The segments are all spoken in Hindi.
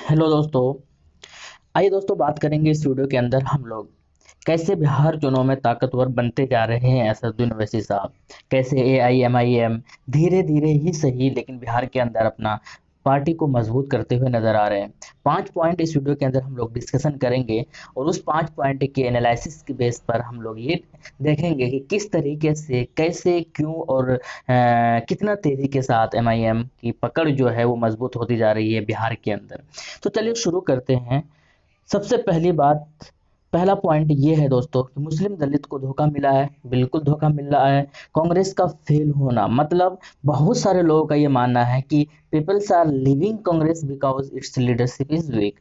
हेलो दोस्तों। आइए दोस्तों, बात करेंगे इस वीडियो के अंदर हम लोग कैसे बिहार चुनाव में ताकतवर बनते जा रहे हैं असदुद्दीन ओवैसी साहब। कैसे AIMIM धीरे धीरे ही सही लेकिन बिहार के अंदर अपना पार्टी को मजबूत करते हुए नजर आ रहे हैं। 5 पॉइंट इस वीडियो के अंदर हम लोग डिस्कशन करेंगे और उस 5 पॉइंट के एनालिसिस के बेस पर हम लोग ये देखेंगे कि किस तरीके से कैसे क्यों और कितना तेजी के साथ MIM की पकड़ जो है वो मजबूत होती जा रही है बिहार के अंदर। तो चलिए शुरू करते हैं। सबसे पहली बात, पहला पॉइंट ये है दोस्तों कि मुस्लिम दलित को धोखा मिला है, बिल्कुल धोखा मिल रहा है। कांग्रेस का फेल होना मतलब बहुत सारे लोगों का ये मानना है कि peoples are leaving Congress because its leadership is weak.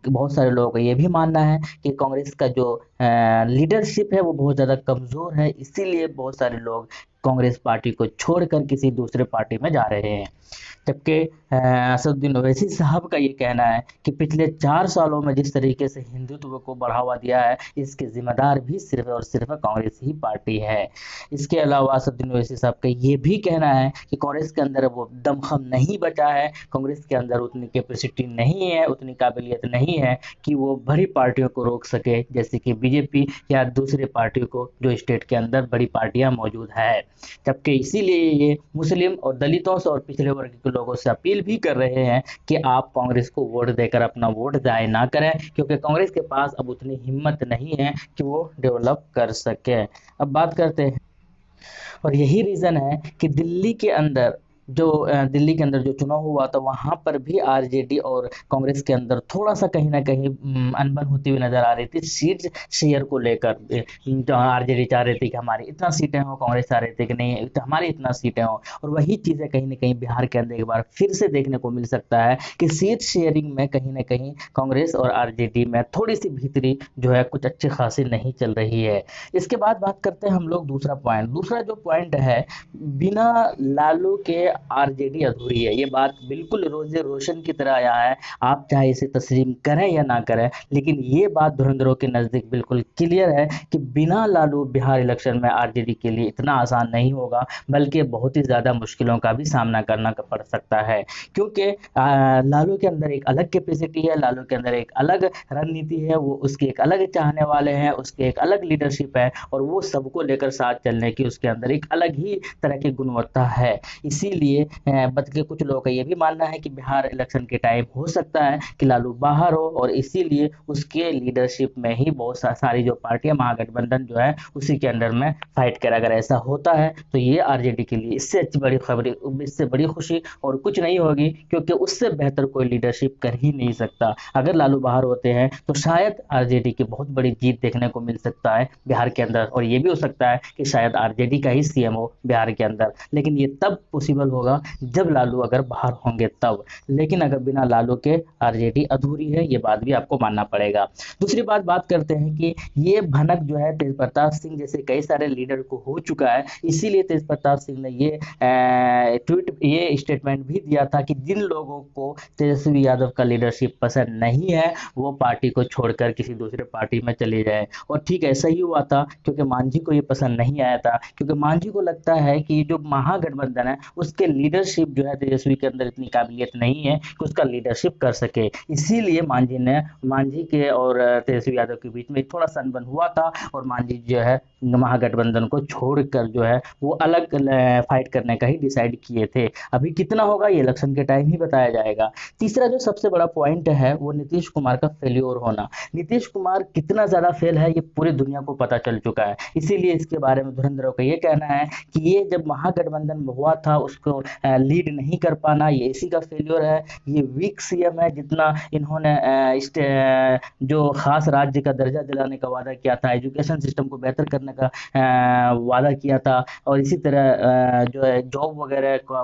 बहुत सारे लोगों का ये भी मानना है कि कांग्रेस का जो लीडरशिप है वो बहुत ज़्यादा कमज़ोर है, इसीलिए बहुत सारे लोग कांग्रेस पार्टी को छोड़कर किसी दूसरे पार्टी में जा रहे हैं। जबकि असदुद्दीन ओवैसी साहब का ये कहना है कि पिछले 4 सालों में जिस तरीके से हिंदुत्व को बढ़ावा दिया है, इसके जिम्मेदार भी सिर्फ और सिर्फ कांग्रेस ही पार्टी है। इसके अलावा असदुद्दीन ओवैसी साहब का ये भी कहना है कि कांग्रेस के अंदर वो दमखम नहीं बचा है, कांग्रेस के अंदर उतनी कैपेसिटी नहीं है, उतनी काबिलियत नहीं है कि वो बड़ी पार्टियों को रोक सके, जैसे कि बीजेपी या दूसरे पार्टियों को जो स्टेट के अंदर बड़ी पार्टियां मौजूद है। जबकि इसीलिए ये मुस्लिम और दलितों से और पिछड़े वर्ग के लोगों से अपील भी कर रहे हैं कि आप कांग्रेस को वोट देकर अपना वोट जाय ना करें, क्योंकि कांग्रेस के पास अब उतनी हिम्मत नहीं है कि वो डेवलप कर सके। अब बात करते हैं, और यही रीज़न है कि दिल्ली के अंदर जो चुनाव हुआ था वहाँ पर भी आरजेडी और कांग्रेस के अंदर थोड़ा सा कहीं ना कहीं अनबन होती हुई नजर आ रही थी सीट शेयर को लेकर। जहाँ आरजेडी चाह रही थी कि हमारी इतना सीटें हो, कांग्रेस चाह रही थी कि नहीं तो हमारी इतना सीटें हो। और वही चीज़ें कहीं ना कहीं बिहार के अंदर एक बार फिर से देखने को मिल सकता है कि सीट शेयरिंग में कहीं ना कहीं कांग्रेस और आरजेडी में थोड़ी सी भीतरी जो है कुछ अच्छी खासी नहीं चल रही है। इसके बाद बात करते हैं हम लोग दूसरा पॉइंट। दूसरा जो पॉइंट है, बिना लालू के आरजेडी अधूरी है। ये बात बिल्कुल रोजे रोशन की तरह आया है, आप चाहे इसे तस्लीम करें या ना करें, लेकिन ये बात धुरंधरों के नज़दीक बिल्कुल क्लियर है कि बिना लालू बिहार इलेक्शन में आरजेडी के लिए इतना आसान नहीं होगा, बल्कि बहुत ही ज़्यादा मुश्किलों का भी सामना करना पड़ सकता है। क्योंकि लालू के अंदर एक अलग कैपेसिटी है, लालू के अंदर एक अलग रणनीति है, वो उसके एक अलग चाहने वाले हैं, उसके एक अलग लीडरशिप है और वो सबको लेकर साथ चलने की उसके अंदर एक अलग ही तरह की गुणवत्ता है। इसीलिए बल्कि कुछ लोगों का ये भी मानना है कि बिहार इलेक्शन के टाइम हो सकता है कि लालू बाहर हो और इसीलिए उसके लीडरशिप में ही बहुत सारी जो पार्टियां महागठबंधन जो है उसी के अंडर में फाइट करे। अगर ऐसा होता है तो ये आरजेडी के लिए इससे अच्छी बड़ी खबर, इससे बड़ी खुशी और कुछ नहीं होगी, क्योंकि उससे बेहतर कोई लीडरशिप कर ही नहीं सकता। अगर लालू बाहर होते हैं तो शायद आरजेडी की बहुत बड़ी जीत देखने को मिल सकता है बिहार के अंदर, और ये भी हो सकता है कि शायद आरजेडी का ही सीएम हो बिहार के अंदर। लेकिन ये तब पॉसिबल होगा जब लालू अगर बाहर होंगे तब, लेकिन अगर बिना लालू के आरजेडी अधूरी है, ये बात भी आपको मानना पड़ेगा। दूसरी बात करते हैं कि ये भनक जो है तेज प्रताप सिंह जैसे कई सारे लीडर को हो चुका है, इसीलिए तेज प्रताप सिंह ने ये स्टेटमेंट भी दिया था कि जिन लोगों को तेजस्वी यादव का लीडरशिप पसंद नहीं है वो पार्टी को छोड़कर किसी दूसरे पार्टी में चले जाए। और ठीक ऐसा ही हुआ था, क्योंकि मांझी को ये पसंद नहीं आया था, क्योंकि मांझी को लगता है कि जो महागठबंधन है उसके लीडरशिप जो है तेजस्वी के अंदर इतनी काबिलियत नहीं है कि उसका लीडरशिप कर सके। इसीलिए मांझी के और तेजस्वी यादव के बीच में थोड़ा सा अनबन हुआ था और मांझी जो है महागठबंधन को छोड़कर जो है वो अलग फाइट करने का ही डिसाइड किए थे। अभी कितना होगा ये इलेक्शन के टाइम ही बताया जाएगा। तीसरा जो सबसे बड़ा पॉइंट है वो नीतीश कुमार का फेल्योर होना। नीतीश कुमार कितना ज्यादा फेल है ये पूरी दुनिया को पता चल चुका है, इसीलिए इसके बारे में धुरंधरों का ये कहना है कि ये जब महागठबंधन में हुआ था उसको लीड नहीं कर पाना ये इसी का फेल्योर है। ये वीक सीएम है, जितना इन्होंने जो खास राज्य का दर्जा दिलाने का वादा किया था, एजुकेशन सिस्टम को बेहतर करने का वादा किया था, और इसी तरह जो है जॉब वगैरह को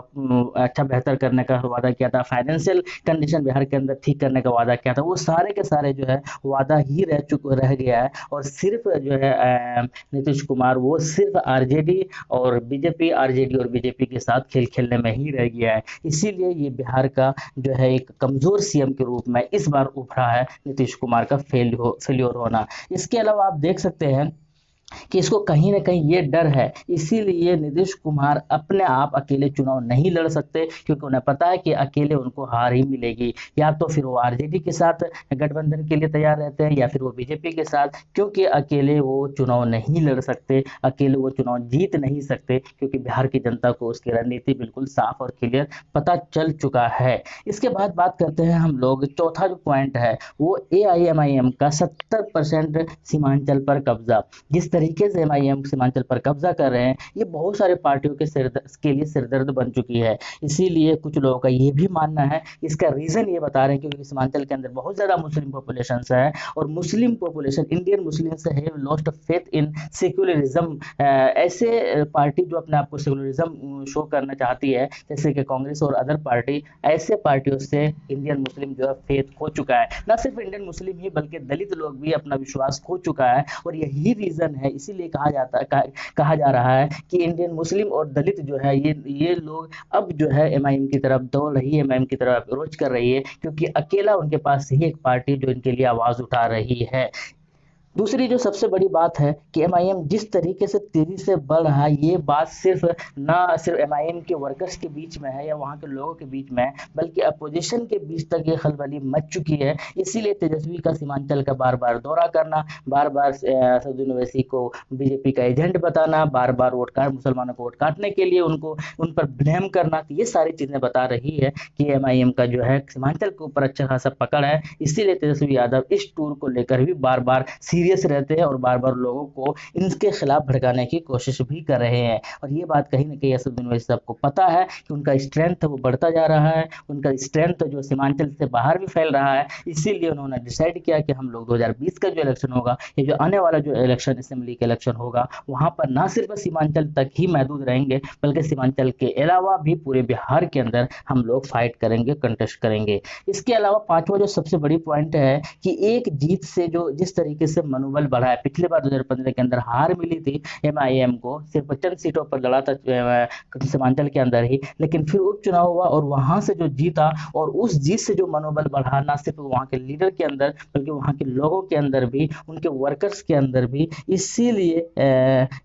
अच्छा बेहतर करने का वादा किया था, फाइनेंशियल कंडीशन बिहार के अंदर ठीक करने का वादा किया था, वो सारे के सारे जो है वादा ही रह गया है। और सिर्फ जो है नीतीश कुमार वो सिर्फ आरजेडी और बीजेपी, आरजेडी और बीजेपी के साथ खेल खेलने में ही रह गया है। इसीलिए ये बिहार का जो है एक कमजोर सीएम के रूप में इस बार उभरा है नीतीश कुमार का फेल्योर होना। इसके अलावा आप देख सकते हैं कि इसको कहीं ना कहीं ये डर है, इसीलिए नीतीश कुमार अपने आप अकेले चुनाव नहीं लड़ सकते, क्योंकि उन्हें पता है कि अकेले उनको हार ही मिलेगी। या तो फिर वो आरजेडी के साथ गठबंधन के लिए तैयार रहते हैं, या फिर वो बीजेपी के साथ, क्योंकि अकेले वो चुनाव नहीं लड़ सकते, अकेले वो चुनाव जीत नहीं सकते, क्योंकि बिहार की जनता को उसकी रणनीति बिल्कुल साफ और क्लियर पता चल चुका है। इसके बाद बात करते हैं हम लोग, चौथा जो पॉइंट है वो एआईएमआईएम का 70% सीमांचल पर कब्जा। जिस तरीके से एमआईएम सीमांचल पर कब्जा कर रहे हैं, ये बहुत सारे पार्टियों के लिए सिरदर्द बन चुकी है। इसीलिए कुछ लोगों का ये भी मानना है, इसका रीजन ये बता रहे हैं क्योंकि सीमांचल के अंदर बहुत ज्यादा मुस्लिम पॉपुलेशन है, और Muslim population, Indian Muslims have lost faith in secularism. ऐसे पार्टी जो अपने आप को सेक्युलरिज्म शो करना चाहती है, जैसे कि कांग्रेस और अदर पार्टी, ऐसे पार्टियों से इंडियन मुस्लिम जो है फेथ खो चुका है। न सिर्फ इंडियन मुस्लिम ही बल्कि दलित लोग भी अपना विश्वास खो चुका है, और यही रीजन है। इसीलिए कहा जा रहा है कि इंडियन मुस्लिम और दलित जो है, ये लोग अब जो है एमआईएम की तरफ दौड़ रही है, एमआईएम की तरफ अप्रोच कर रही है, क्योंकि अकेला उनके पास ही एक पार्टी जो इनके लिए आवाज उठा रही है। दूसरी जो सबसे बड़ी बात है कि एमआईएम जिस तरीके से तेजी से बढ़ रहा है, ये बात सिर्फ एमआईएम के वर्कर्स के बीच में है या वहाँ के लोगों के बीच में है, बल्कि अपोजिशन के बीच तक ये खलबली मच चुकी है। इसीलिए तेजस्वी का सीमांचल का बार बार दौरा करना, बार बार असदुद्दीन ओवैसी को बीजेपी का एजेंट बताना, बार बार मुसलमानों को वोट काटने के लिए उन पर ब्लेम करना, तो ये सारी चीजें बता रही है कि एमआईएम का जो है सीमांचल के ऊपर अच्छा खासा पकड़ है। इसीलिए तेजस्वी यादव इस टूर को लेकर भी बार बार सीरियस रहते हैं और बार बार लोगों को इनके खिलाफ भड़काने की कोशिश भी कर रहे हैं। और ये बात कहीं ना कहीं असदुद्दीन ओवैसी साहब को पता है कि उनका स्ट्रेंथ वो बढ़ता जा रहा है, उनका स्ट्रेंथ जो सीमांचल से बाहर भी फैल रहा है। इसीलिए उन्होंने डिसाइड किया कि हम लोग 2020 का जो इलेक्शन होगा, ये जो आने वाला जो इलेक्शन असेंबली का इलेक्शन होगा, वहां पर ना सिर्फ सीमांचल तक ही महदूद रहेंगे, बल्कि सीमांचल के अलावा भी पूरे बिहार के अंदर हम लोग फाइट करेंगे, कंटेस्ट करेंगे। इसके अलावा पांचवा जो सबसे बड़ी पॉइंट है कि एक जीत से जो जिस तरीके से मनोबल बढ़ा है, पिछले बार 2015 के अंदर हार मिली थी एमआईएम को, सिर्फ 55 सीटों पर लड़ा था सीमांचल के अंदर ही, लेकिन फिर उपचुनाव हुआ और वहां से जो जीता, और उस जीत से जो मनोबल बढ़ा, ना सिर्फ वहां के लीडर के अंदर बल्कि वहां के लोगों के अंदर भी, उनके वर्कर्स के अंदर भी। इसीलिए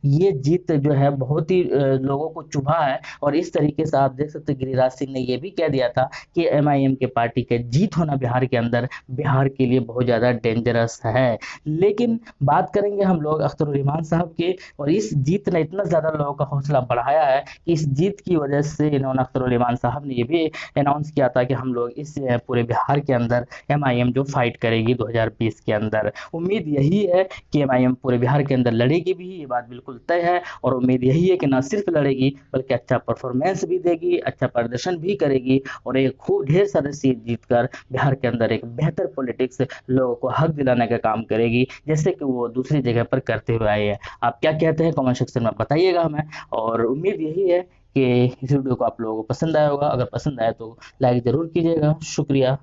ये जीत जो है बहुत ही लोगों को चुभा है। और इस तरीके से आप देख सकते गिरिराज सिंह ने यह भी कह दिया था कि एमआईएम के पार्टी के जीत होना बिहार के अंदर बिहार के लिए बहुत ज्यादा डेंजरस है। लेकिन बात करेंगे हम लोग अख्तरुल साहब की, और इस जीत ने इतना ज्यादा लोगों का हौसला बढ़ाया है कि इस जीत की वजह से इन्होंने अख्तरुल साहब ने ये भी अनाउंस किया था कि हम लोग इस पूरे बिहार के अंदर एमआईएम जो फाइट करेगी 2020 के अंदर। उम्मीद यही है कि एमआईएम पूरे बिहार के अंदर लड़ेगी भी, ये बात बिल्कुल तय है। और उम्मीद यही है कि ना सिर्फ लड़ेगी बल्कि अच्छा परफॉर्मेंस भी देगी, अच्छा प्रदर्शन भी करेगी, और एक खूब ढेर सारे सीट जीतकर बिहार के अंदर एक बेहतर पॉलिटिक्स लोगों को हक दिलाने का काम करेगी, जैसे कि वो दूसरी जगह पर करते हुए आए हैं। आप क्या कहते हैं कमेंट सेक्शन में बताइएगा हमें। और उम्मीद यही है कि इस वीडियो को आप लोगों को पसंद आया होगा। अगर पसंद आया तो लाइक जरूर कीजिएगा। शुक्रिया।